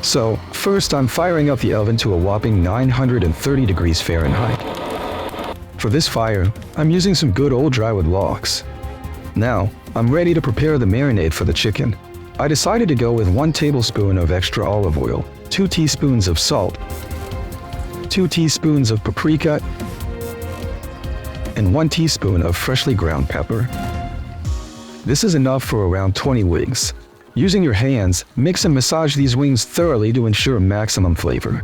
So, first I'm firing up the oven to a whopping 930 degrees Fahrenheit. For this fire, I'm using some good old drywood logs. Now, I'm ready to prepare the marinade for the chicken. I decided to go with 1 tablespoon of extra olive oil, 2 teaspoons of salt, 2 teaspoons of paprika, and 1 teaspoon of freshly ground pepper. This is enough for around 20 wings. Using your hands, mix and massage these wings thoroughly to ensure maximum flavor.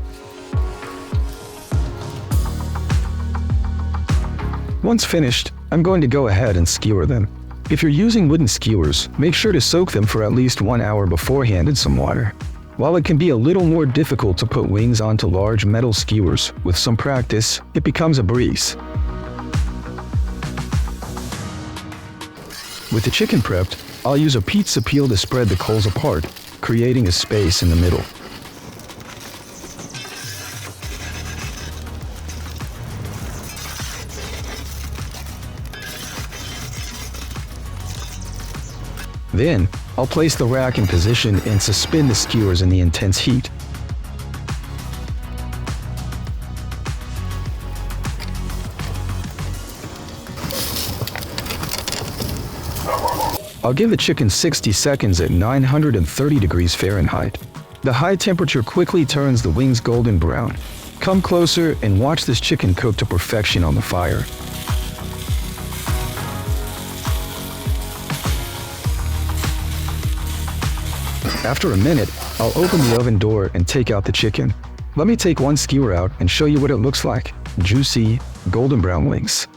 Once finished, I'm going to go ahead and skewer them. If you're using wooden skewers, make sure to soak them for at least 1 hour beforehand in some water. While it can be a little more difficult to put wings onto large metal skewers, with some practice, it becomes a breeze. With the chicken prepped, I'll use a pizza peel to spread the coals apart, creating a space in the middle. Then, I'll place the rack in position and suspend the skewers in the intense heat. I'll give the chicken 60 seconds at 930 degrees Fahrenheit. The high temperature quickly turns the wings golden brown. Come closer and watch this chicken cook to perfection on the fire. After a minute, I'll open the oven door and take out the chicken. Let me take 1 skewer out and show you what it looks like. Juicy, golden brown wings.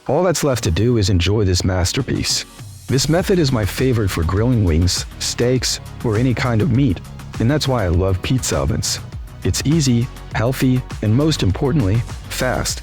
All that's left to do is enjoy this masterpiece. This method is my favorite for grilling wings, steaks, or any kind of meat, and that's why I love pizza ovens. It's easy, healthy, and most importantly, fast.